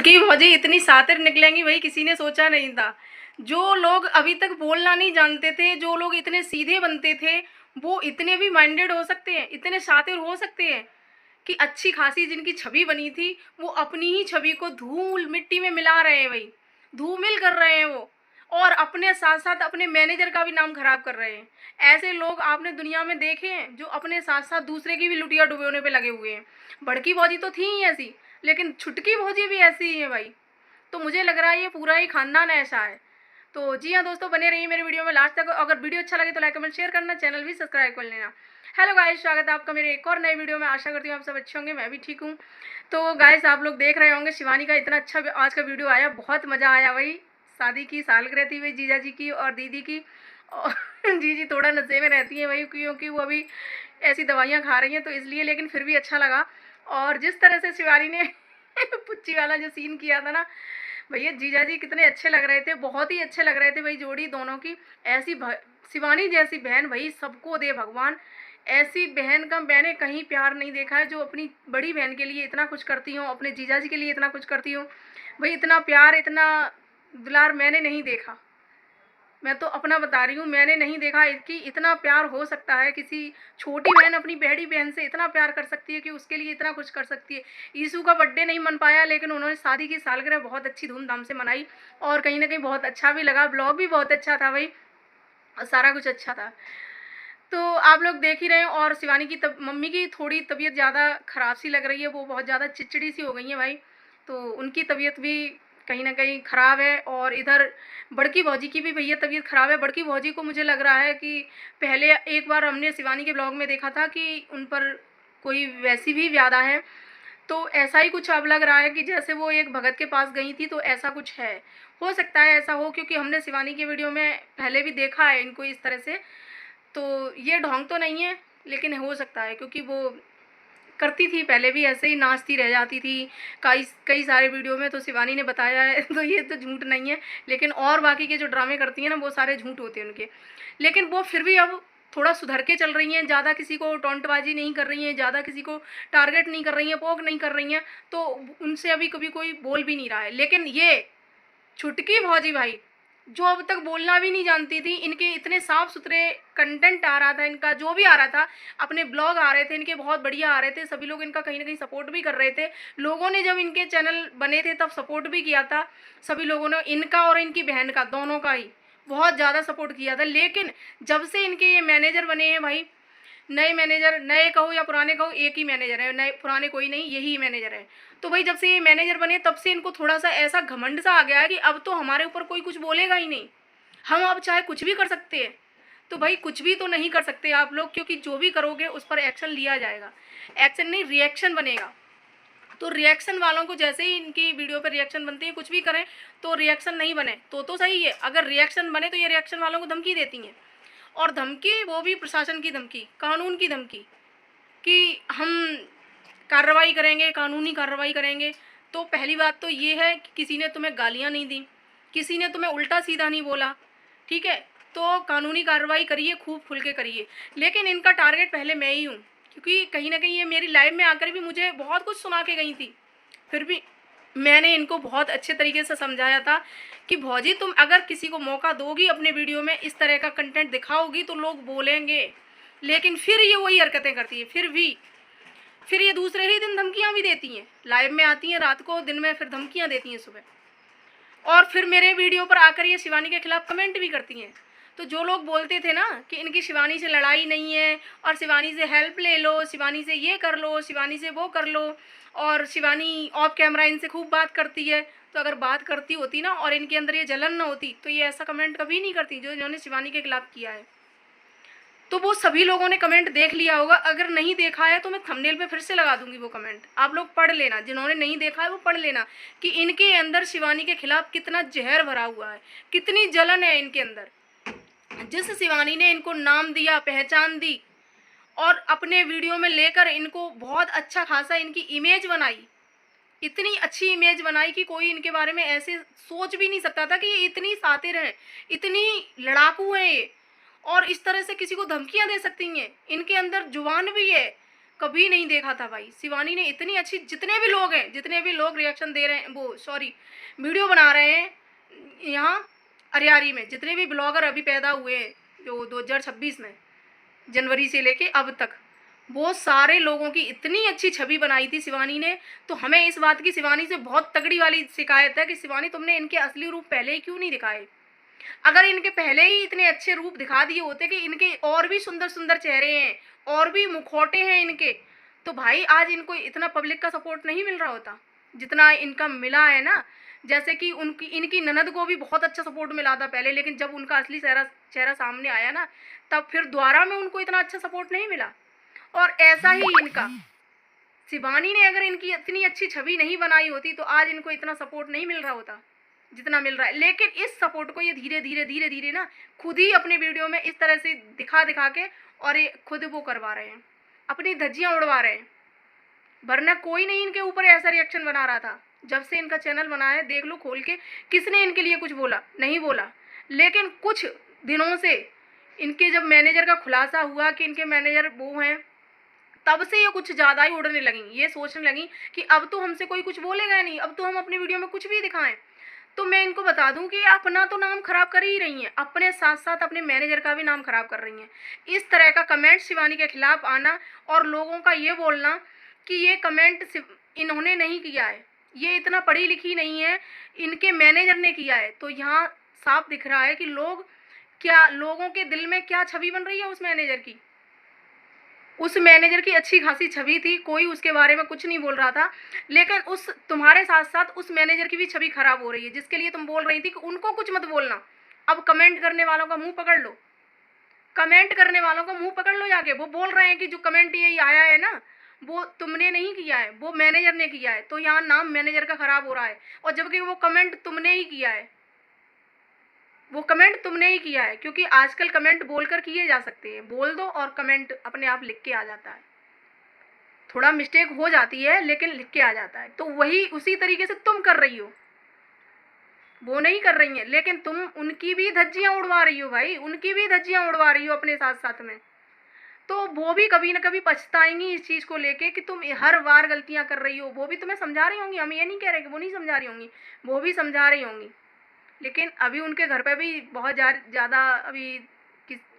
छुटकी भौजी इतनी शातिर निकलेंगी भाई किसी ने सोचा नहीं था। जो लोग अभी तक बोलना नहीं जानते थे, जो लोग इतने सीधे बनते थे, वो इतने भी माइंडेड हो सकते हैं, इतने शातिर हो सकते हैं कि अच्छी खासी जिनकी छवि बनी थी वो अपनी ही छवि को धूल मिट्टी में मिला रहे हैं भाई, धूमिल कर रहे हैं वो, और अपने साथ साथ अपने मैनेजर का भी नाम खराब कर रहे हैं। ऐसे लोग आपने दुनिया में देखे हैं जो अपने साथ साथ दूसरे की भी लुटिया डुबोने पे लगे हुए हैं। बड़की भौजी तो थी ही ऐसी, लेकिन छुटकी भौजी भी ऐसी ही है भाई। तो मुझे लग रहा है ये पूरा ही खानदान ऐसा है। तो जी हाँ दोस्तों, बने रहिए मेरे वीडियो में लास्ट तक। अगर वीडियो अच्छा लगे तो लाइक कमेंट शेयर करना, चैनल भी सब्सक्राइब कर लेना। हेलो गाइस, स्वागत है आपका मेरे एक और नए वीडियो में। आशा करती हूँ आप सब अच्छे होंगे, मैं भी ठीक हूँ। तो गाइस, आप लोग देख रहे होंगे शिवानी का इतना अच्छा आज का वीडियो आया, बहुत मज़ा आया भाई। शादी की सालगिरह थी भाई जीजा जी की और दीदी की, और जीजी थोड़ा नशे में रहती है भाई, क्योंकि वो अभी ऐसी दवाइयाँ खा रही हैं तो इसलिए, लेकिन फिर भी अच्छा लगा। और जिस तरह से शिवानी ने पुच्ची वाला जो सीन किया था ना भैया, जीजा जी कितने अच्छे लग रहे थे, बहुत ही अच्छे लग रहे थे भाई, जोड़ी दोनों की। ऐसी शिवानी जैसी बहन भाई सबको दे भगवान। ऐसी बहन का मैंने कहीं प्यार नहीं देखा है जो अपनी बड़ी बहन के लिए इतना कुछ करती हो, अपने जीजा जी के लिए इतना कुछ करती हो भाई। इतना प्यार, इतना दुलार मैंने नहीं देखा। मैं तो अपना बता रही हूँ, मैंने नहीं देखा कि इतना प्यार हो सकता है। किसी छोटी बहन अपनी बड़ी बहन से इतना प्यार कर सकती है कि उसके लिए इतना कुछ कर सकती है। ईशू का बर्थडे नहीं मन पाया, लेकिन उन्होंने शादी की सालगिरह बहुत अच्छी धूमधाम से मनाई, और कहीं ना कहीं बहुत अच्छा भी लगा। ब्लॉग भी बहुत अच्छा था भाई, और सारा कुछ अच्छा था। तो आप लोग देख ही रहे हैं। और शिवानी की मम्मी की थोड़ी तबीयत ज़्यादा ख़राब सी लग रही है, वो बहुत ज़्यादा चिड़चिड़ी सी हो गई है भाई। तो उनकी तबीयत भी कहीं ना कहीं ख़राब है। और इधर बड़की भौजी की भी भैया तबीयत ख़राब है। बड़की भौजी को मुझे लग रहा है कि पहले एक बार हमने शिवानी के ब्लॉग में देखा था कि उन पर कोई वैसी भी व्याधा है, तो ऐसा ही कुछ अब लग रहा है कि जैसे वो एक भगत के पास गई थी, तो ऐसा कुछ है। हो सकता है ऐसा हो, क्योंकि हमने शिवानी के वीडियो में पहले भी देखा है इनको इस तरह से। तो ये ढोंग तो नहीं है, लेकिन हो सकता है, क्योंकि वो करती थी पहले भी ऐसे ही, नाचती रह जाती थी कई कई सारे वीडियो में, तो शिवानी ने बताया है। तो ये तो झूठ नहीं है, लेकिन और बाकी के जो ड्रामे करती हैं ना वो सारे झूठ होते हैं उनके। लेकिन वो फिर भी अब थोड़ा सुधर के चल रही हैं, ज़्यादा किसी को टोंटबाजी नहीं कर रही हैं, ज़्यादा किसी को टारगेट नहीं कर रही हैं, पोक नहीं कर रही हैं। तो उनसे अभी कभी कोई बोल भी नहीं रहा है। लेकिन ये छुटकी भौजी भाई, जो अब तक बोलना भी नहीं जानती थी, इनके इतने साफ सुथरे कंटेंट आ रहा था, इनका जो भी आ रहा था, अपने ब्लॉग आ रहे थे इनके, बहुत बढ़िया आ रहे थे। सभी लोग इनका कहीं ना कहीं सपोर्ट भी कर रहे थे। लोगों ने जब इनके चैनल बने थे तब सपोर्ट भी किया था सभी लोगों ने, इनका और इनकी बहन का, दोनों का ही बहुत ज़्यादा सपोर्ट किया था। लेकिन जब से इनके ये मैनेजर बने हैं भाई, नए मैनेजर, नए कहो या पुराने कहो, एक ही मैनेजर है, नए पुराने कोई नहीं, यही मैनेजर है। तो भाई जब से ये मैनेजर बने तब से इनको थोड़ा सा ऐसा घमंड सा आ गया है कि अब तो हमारे ऊपर कोई कुछ बोलेगा ही नहीं, हम अब चाहे कुछ भी कर सकते हैं। तो भाई कुछ भी तो नहीं कर सकते आप लोग, क्योंकि जो भी करोगे उस पर एक्शन लिया जाएगा। एक्शन नहीं, रिएक्शन बनेगा। तो रिएक्शन वालों को, जैसे ही इनकी वीडियो पर रिएक्शन बनती है, कुछ भी करें तो रिएक्शन नहीं बने तो सही है। अगर रिएक्शन बने तो ये रिएक्शन वालों को धमकी देती हैं, और धमकी वो भी प्रशासन की धमकी, कानून की धमकी, कि हम कार्रवाई करेंगे, कानूनी कार्रवाई करेंगे। तो पहली बात तो ये है कि किसी ने तुम्हें गालियाँ नहीं दी, किसी ने तुम्हें उल्टा सीधा नहीं बोला, ठीक है, तो कानूनी कार्रवाई करिए, खूब खुल के करिए। लेकिन इनका टारगेट पहले मैं ही हूँ, क्योंकि कहीं ना कहीं ये मेरी लाइफ में आकर भी मुझे बहुत कुछ सुना के गई थी। फिर भी मैंने इनको बहुत अच्छे तरीके से समझाया था कि भौजी तुम अगर किसी को मौका दोगी, अपने वीडियो में इस तरह का कंटेंट दिखाओगी तो लोग बोलेंगे। लेकिन फिर ये वही हरकतें करती है। फिर ये दूसरे ही दिन धमकियां भी देती हैं, लाइव में आती हैं रात को, दिन में फिर धमकियां देती हैं सुबह, और फिर मेरे वीडियो पर आकर ये शिवानी के खिलाफ कमेंट भी करती हैं। तो जो लोग बोलते थे ना कि इनकी शिवानी से लड़ाई नहीं है, और शिवानी से हेल्प ले लो, शिवानी से ये कर लो, शिवानी से वो कर लो, और शिवानी ऑफ कैमरा इनसे खूब बात करती है, तो अगर बात करती होती ना और इनके अंदर ये जलन ना होती तो ये ऐसा कमेंट कभी नहीं करती जो इन्होंने शिवानी के खिलाफ किया है। तो वो सभी लोगों ने कमेंट देख लिया होगा। अगर नहीं देखा है तो मैं थंबनेल पे फिर से लगा दूंगी वो कमेंट, आप लोग पढ़ लेना। जिन्होंने नहीं देखा है वो पढ़ लेना कि इनके अंदर शिवानी के खिलाफ कितना जहर भरा हुआ है, कितनी जलन है इनके अंदर। जिस शिवानी ने इनको नाम दिया, पहचान दी, और अपने वीडियो में लेकर इनको बहुत अच्छा खासा इनकी इमेज बनाई, इतनी अच्छी इमेज बनाई कि कोई इनके बारे में ऐसे सोच भी नहीं सकता था कि ये इतनी शातिर हैं, इतनी लड़ाकू हैं ये, और इस तरह से किसी को धमकियां दे सकती हैं। इनके अंदर जुबान भी है, कभी नहीं देखा था भाई। शिवानी ने इतनी अच्छी, जितने भी लोग हैं, जितने भी लोग रिएक्शन दे रहे हैं, वो सॉरी वीडियो बना रहे हैं यहाँ अरियारी में, जितने भी ब्लॉगर अभी पैदा हुए हैं जो 2026 में, जनवरी से लेके अब तक, वो सारे लोगों की इतनी अच्छी छवि बनाई थी शिवानी ने। तो हमें इस बात की शिवानी से बहुत तगड़ी वाली शिकायत है कि शिवानी तुमने इनके असली रूप पहले ही क्यों नहीं दिखाए। अगर इनके पहले ही इतने अच्छे रूप दिखा दिए होते कि इनके और भी सुंदर सुंदर चेहरे हैं और भी मुखौटे हैं इनके, तो भाई आज इनको इतना पब्लिक का सपोर्ट नहीं मिल रहा होता जितना इनका मिला है ना। जैसे कि उनकी इनकी ननद को भी बहुत अच्छा सपोर्ट मिला था पहले, लेकिन जब उनका असली चेहरा चेहरा सामने आया ना, तब फिर दोबारा में उनको इतना अच्छा सपोर्ट नहीं मिला। और ऐसा ही इनका, शिवानी ने अगर इनकी इतनी अच्छी छवि नहीं बनाई होती तो आज इनको इतना सपोर्ट नहीं मिल रहा होता जितना मिल रहा है। लेकिन इस सपोर्ट को ये धीरे धीरे धीरे धीरे ना खुद ही अपने वीडियो में इस तरह से दिखा दिखा के, और ये खुद वो करवा रहे हैं, अपनी धज्जियां उड़वा रहे हैं। वरना कोई नहीं इनके ऊपर ऐसा रिएक्शन बना रहा था। जब से इनका चैनल बना है देख लो खोल के, किसने इनके लिए कुछ बोला? नहीं बोला। लेकिन कुछ दिनों से इनके जब मैनेजर का खुलासा हुआ कि इनके मैनेजर वो हैं, तब से ये कुछ ज़्यादा ही उड़ने लगी। ये सोचने लगी कि अब तो हमसे कोई कुछ बोलेगा नहीं, अब तो हम अपनी वीडियो में कुछ भी दिखाएं। तो मैं इनको बता दूं कि अपना तो नाम खराब कर ही रही हैं, अपने साथ साथ अपने मैनेजर का भी नाम खराब कर रही हैं। इस तरह का कमेंट शिवानी के खिलाफ आना और लोगों का ये बोलना कि ये कमेंट इन्होंने नहीं किया है, ये इतना पढ़ी लिखी नहीं है, इनके मैनेजर ने किया है, तो यहाँ साफ दिख रहा है कि लोगों के दिल में क्या छवि बन रही है उस मैनेजर की। उस मैनेजर की अच्छी खासी छवि थी, कोई उसके बारे में कुछ नहीं बोल रहा था, लेकिन उस तुम्हारे साथ साथ उस मैनेजर की भी छवि खराब हो रही है, जिसके लिए तुम बोल रही थी कि उनको कुछ मत बोलना। अब कमेंट करने वालों का मुंह पकड़ लो, कमेंट करने वालों का मुंह पकड़ लो जाके। वो बोल रहे हैं कि जो कमेंट ये आया है ना, वो तुमने नहीं किया है, वो मैनेजर ने किया है, तो यहाँ नाम मैनेजर का खराब हो रहा है। और जबकि वो कमेंट तुमने ही किया है, वो कमेंट तुमने ही किया है, क्योंकि आजकल कमेंट बोलकर किए जा सकते हैं, बोल दो और कमेंट अपने आप लिख के आ जाता है। थोड़ा मिस्टेक हो जाती है लेकिन लिख के आ जाता है। तो वही उसी तरीके से तुम कर रही हो, वो नहीं कर रही हैं, लेकिन तुम उनकी भी धज्जियां उड़वा रही हो भाई, उनकी भी धज्जियां उड़वा रही हो अपने साथ साथ में। तो वो भी कभी ना कभी पछताएंगी इस चीज़ को लेके कि तुम हर बार गलतियां कर रही हो। वो भी तुम्हें समझा रही होंगी, हम ये नहीं कह रहे कि वो नहीं समझा रही होंगी, वो भी समझा रही होंगी। लेकिन अभी उनके घर पे भी बहुत ज़्यादा अभी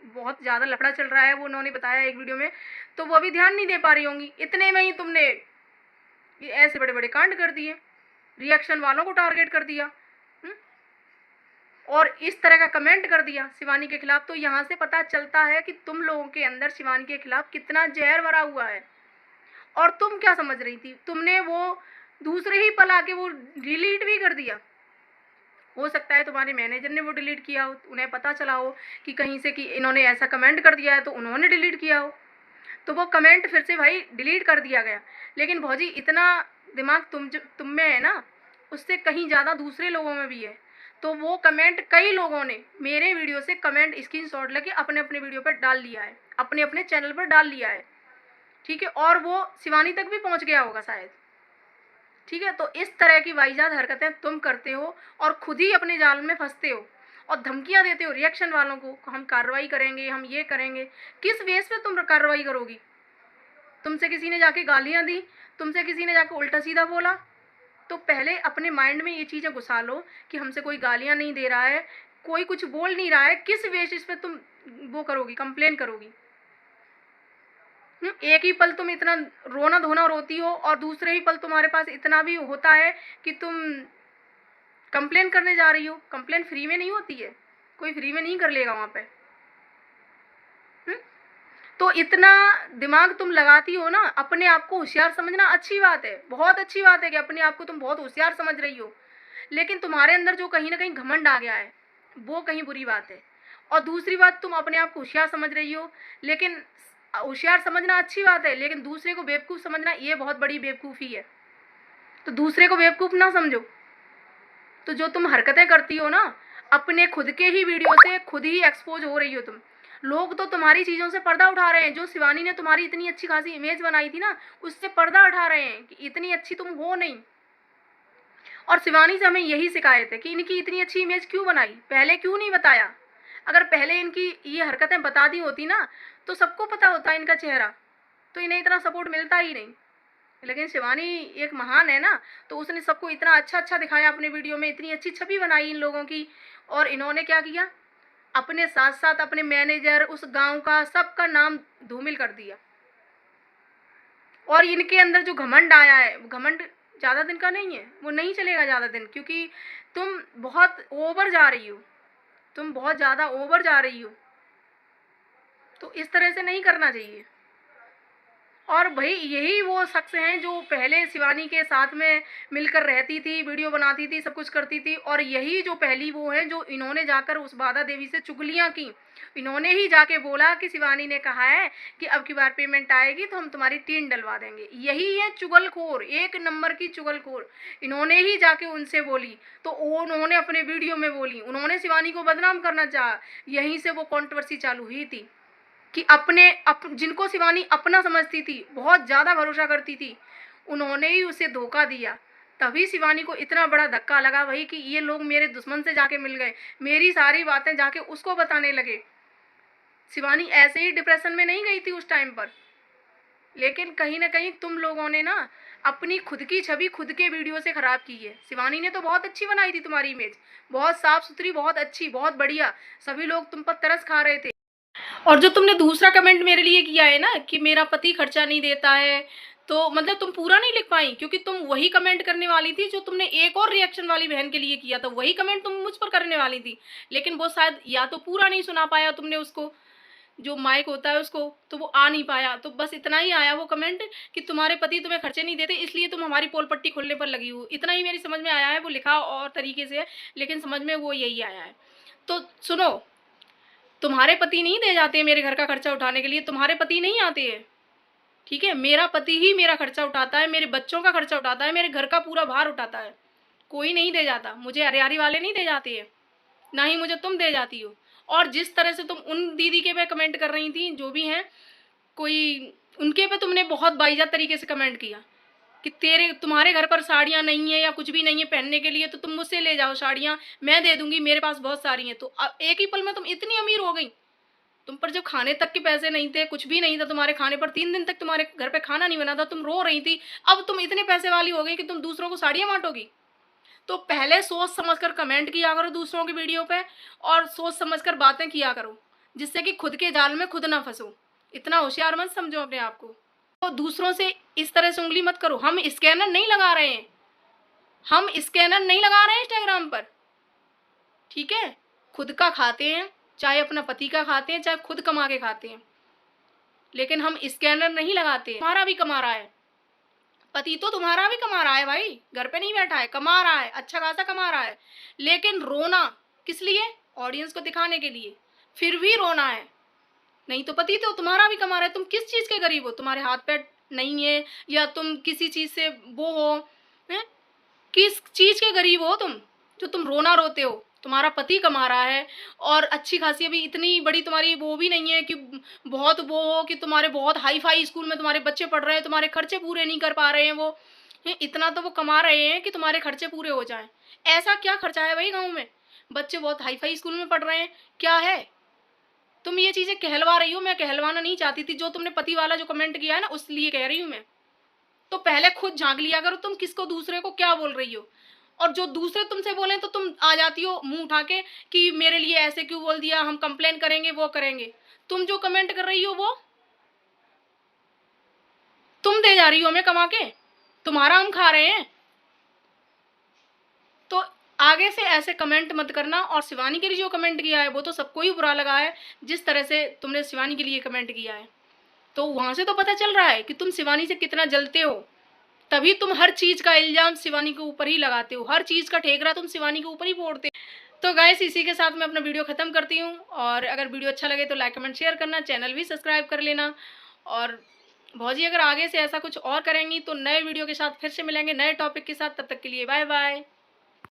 बहुत ज़्यादा लफड़ा चल रहा है, वो उन्होंने बताया एक वीडियो में, तो वो अभी ध्यान नहीं दे पा रही होंगी। इतने में ही तुमने ये ऐसे बड़े बड़े कांड कर दिए, रिएक्शन वालों को टारगेट कर दिया, और इस तरह का कमेंट कर दिया शिवानी के खिलाफ। तो यहाँ से पता चलता है कि तुम लोगों के अंदर शिवानी के खिलाफ कितना जहर भरा हुआ है। और तुम क्या समझ रही थी? तुमने वो दूसरे ही पल आके वो डिलीट भी कर दिया। हो सकता है तुम्हारे मैनेजर ने वो डिलीट किया हो, उन्हें पता चला हो कि कहीं से कि इन्होंने ऐसा कमेंट कर दिया है, तो उन्होंने डिलीट किया हो, तो वो कमेंट फिर से भाई डिलीट कर दिया गया। लेकिन भौजी इतना दिमाग तुम में है ना, उससे कहीं ज़्यादा दूसरे लोगों में भी है। तो वो कमेंट कई लोगों ने मेरे वीडियो से कमेंट स्क्रीनशॉट लेके अपने अपने वीडियो पर डाल लिया है, अपने अपने चैनल पर डाल लिया है, ठीक है, और वो शिवानी तक भी पहुंच गया होगा शायद, ठीक है। तो इस तरह की वाहियात हरकतें तुम करते हो और खुद ही अपने जाल में फंसते हो और धमकियां देते हो रिएक्शन वालों को, हम कार्रवाई करेंगे, हम ये करेंगे। किस बेस पे तुम कार्रवाई करोगी? तुमसे किसी ने जाके गालियां दी, तुमसे किसी ने जाके उल्टा सीधा बोला, तो पहले अपने माइंड में ये चीज़ें घुसा लो कि हमसे कोई गालियां नहीं दे रहा है, कोई कुछ बोल नहीं रहा है, किस बेसिस पे तुम वो करोगी, कंप्लेन करोगी? एक ही पल तुम इतना रोना धोना रोती हो और दूसरे ही पल तुम्हारे पास इतना भी होता है कि तुम कंप्लेन करने जा रही हो। कंप्लेन फ्री में नहीं होती है, कोई फ्री में नहीं कर लेगा वहाँ पे। तो इतना दिमाग तुम लगाती हो ना, अपने आप को होशियार समझना अच्छी बात है, बहुत अच्छी बात है कि अपने आप को तुम बहुत होशियार समझ रही हो। लेकिन तुम्हारे अंदर जो कहीं ना कहीं घमंड आ गया है, वो कहीं बुरी बात है। और दूसरी बात, तुम अपने आप को होशियार समझ रही हो, लेकिन होशियार समझना अच्छी बात है, लेकिन दूसरे को बेवकूफ़ समझना ये बहुत बड़ी बेवकूफ़ी है। तो दूसरे को बेवकूफ़ ना समझो। तो जो तुम हरकतें करती हो ना, अपने खुद के ही वीडियो से खुद ही एक्सपोज हो रही हो तुम। लोग तो तुम्हारी चीज़ों से पर्दा उठा रहे हैं। जो शिवानी ने तुम्हारी इतनी अच्छी खासी इमेज बनाई थी ना, उससे पर्दा उठा रहे हैं कि इतनी अच्छी तुम हो नहीं। और शिवानी से हमें यही शिकायत है कि इनकी इतनी अच्छी इमेज क्यों बनाई, पहले क्यों नहीं बताया? अगर पहले इनकी ये हरकतें बता दी होती ना, तो सबको पता होता इनका चेहरा। तो इन्हें इतना सपोर्ट मिलता ही नहीं। लेकिन शिवानी एक महान है ना, तो उसने सबको इतना अच्छा अच्छा दिखाया अपने वीडियो में, इतनी अच्छी छवि बनाई इन लोगों की। और इन्होंने क्या किया, अपने साथ साथ अपने मैनेजर, उस गांव का, सबका नाम धूमिल कर दिया। और इनके अंदर जो घमंड आया है, घमंड ज़्यादा दिन का नहीं है, वो नहीं चलेगा ज़्यादा दिन, क्योंकि तुम बहुत ओवर जा रही हो, तुम बहुत ज़्यादा ओवर जा रही हो। तो इस तरह से नहीं करना चाहिए। और भाई यही वो शख्स हैं जो पहले शिवानी के साथ में मिलकर रहती थी, वीडियो बनाती थी, सब कुछ करती थी। और यही जो पहली वो हैं जो इन्होंने जाकर उस बाधा देवी से चुगलियाँ की। इन्होंने ही जाके बोला कि शिवानी ने कहा है कि अब की बार पेमेंट आएगी तो हम तुम्हारी टीन डलवा देंगे। यही है चुगलखोर, एक नंबर की चुगलखोर। इन्होंने ही जाके उनसे बोली, तो उन्होंने अपने वीडियो में बोली, उन्होंने शिवानी को बदनाम करना चाहा। यहीं से वो कॉन्ट्रोवर्सी चालू हुई थी कि जिनको शिवानी अपना समझती थी, बहुत ज़्यादा भरोसा करती थी, उन्होंने ही उसे धोखा दिया। तभी शिवानी को इतना बड़ा धक्का लगा भाई कि ये लोग मेरे दुश्मन से जाके मिल गए, मेरी सारी बातें जाके उसको बताने लगे। शिवानी ऐसे ही डिप्रेशन में नहीं गई थी उस टाइम पर, लेकिन कहीं ना कहीं तुम लोगों ने ना अपनी खुद की छवि खुद के वीडियो से ख़राब की है। शिवानी ने तो बहुत अच्छी बनाई थी तुम्हारी इमेज, बहुत साफ़ सुथरी, बहुत अच्छी, बहुत बढ़िया, सभी लोग तुम पर तरस खा रहे थे। और जो तुमने दूसरा कमेंट मेरे लिए किया है ना कि मेरा पति खर्चा नहीं देता है, तो मतलब तुम पूरा नहीं लिख पाई, क्योंकि तुम वही कमेंट करने वाली थी जो तुमने एक और रिएक्शन वाली बहन के लिए किया था, वही कमेंट तुम मुझ पर करने वाली थी। लेकिन वो शायद या तो पूरा नहीं सुना पाया तुमने उसको, जो माइक होता है उसको, तो वो आ नहीं पाया। तो बस इतना ही आया वो कमेंट कि तुम्हारे पति तुम्हें खर्चे नहीं देते, इसलिए तुम हमारी पोल पट्टी खोलने पर लगी हो। इतना ही मेरी समझ में आया है, वो लिखा और तरीके से है, लेकिन समझ में वो यही आया है। तो सुनो, तुम्हारे पति नहीं दे जाते मेरे घर का खर्चा उठाने के लिए, तुम्हारे पति नहीं आते हैं, ठीक है? मेरा पति ही मेरा खर्चा उठाता है, मेरे बच्चों का खर्चा उठाता है, मेरे घर का पूरा भार उठाता है। कोई नहीं दे जाता मुझे, हरियारी वाले नहीं दे जाते हैं, ना ही मुझे तुम दे जाती हो। और जिस तरह से तुम उन दीदी के पे कमेंट कर रही थी जो भी हैं, कोई उनके पे तुमने बहुत बाइज्जत तरीके से कमेंट किया कि तुम्हारे घर पर साड़ियाँ नहीं है या कुछ भी नहीं है पहनने के लिए, तो तुम मुझसे ले जाओ साड़ियाँ, मैं दे दूंगी, मेरे पास बहुत सारी हैं। तो एक ही पल में तुम इतनी अमीर हो गई, तुम पर जब खाने तक के पैसे नहीं थे, कुछ भी नहीं था तुम्हारे खाने पर, 3 दिन तक तुम्हारे घर पे खाना नहीं बना था, तुम रो रही थी। अब तुम इतने पैसे वाली हो गई कि तुम दूसरों को साड़ियाँ बांटोगी। तो पहले सोच समझकर कमेंट किया करो दूसरों की वीडियो पे, और सोच समझकर बातें किया करो, जिससे कि खुद के जाल में खुद ना फंसो। इतना होशियार मत समझो अपने आप को। तो दूसरों से इस तरह से उंगली मत करो। हम स्कैनर नहीं लगा रहे हैं, हम स्कैनर नहीं लगा रहे हैं इंस्टाग्राम पर, ठीक है? खुद का खाते हैं, चाहे अपना पति का खाते हैं, चाहे खुद कमा के खाते हैं, लेकिन हम स्कैनर नहीं लगाते। तुम्हारा भी कमा रहा है, पति तो तुम्हारा भी कमा रहा है भाई, घर पे नहीं बैठा है, कमा रहा है, अच्छा खासा कमा रहा है। लेकिन रोना किस लिए? ऑडियंस को दिखाने के लिए, फिर भी रोना है। नहीं तो पति तो तुम्हारा भी कमा रहा है। तुम किस चीज़ के गरीब हो? तुम्हारे हाथ पैर नहीं है, या तुम किसी चीज़ से वो हो, हैं? किस चीज़ के गरीब हो तुम जो तुम रोना रोते हो? तुम्हारा पति कमा रहा है, और अच्छी खासी, अभी इतनी बड़ी तुम्हारी वो भी नहीं है कि बहुत वो हो कि तुम्हारे बहुत हाई फाई स्कूल में तुम्हारे बच्चे पढ़ रहे हैं, तुम्हारे खर्चे पूरे नहीं कर पा रहे हैं वो, हैं? इतना तो वो कमा रहे हैं कि तुम्हारे खर्चे पूरे हो जाएं। ऐसा क्या खर्चा है भाई गाँव में? बच्चे बहुत हाई फाई स्कूल में पढ़ रहे हैं, क्या है? तुम ये चीज़ें कहलवा रही हो, मैं कहलवाना नहीं चाहती थी। जो तुमने पति वाला जो कमेंट किया है ना, उस लिए कह रही हूँ मैं। तो पहले खुद झांक लिया करो तुम किसको, दूसरे को क्या बोल रही हो। और जो दूसरे तुमसे बोले तो तुम आ जाती हो मुंह उठा के कि मेरे लिए ऐसे क्यों बोल दिया, हम कंप्लेन करेंगे, वो करेंगे। तुम जो कमेंट कर रही हो वो तुम दे जा रही हो हमें कमा के, तुम्हारा हम खा रहे हैं। तो आगे से ऐसे कमेंट मत करना। और शिवानी के लिए जो कमेंट किया है वो तो सबको ही बुरा लगा है, जिस तरह से तुमने शिवानी के लिए कमेंट किया है। तो वहां से तो पता चल रहा है कि तुम शिवानी से कितना जलते हो, तभी तुम हर चीज़ का इल्ज़ाम शिवानी के ऊपर ही लगाते हो, हर चीज़ का ठेकरा तुम शिवानी के ऊपर ही फोड़ते हो। तो गाइस, इसी के साथ मैं अपना वीडियो ख़त्म करती हूँ। और अगर वीडियो अच्छा लगे तो लाइक कमेंट शेयर करना, चैनल भी सब्सक्राइब कर लेना। और भौजी अगर आगे से ऐसा कुछ और करेंगी तो नए वीडियो के साथ फिर से मिलेंगे, नए टॉपिक के साथ। तब तक के लिए बाय बाय।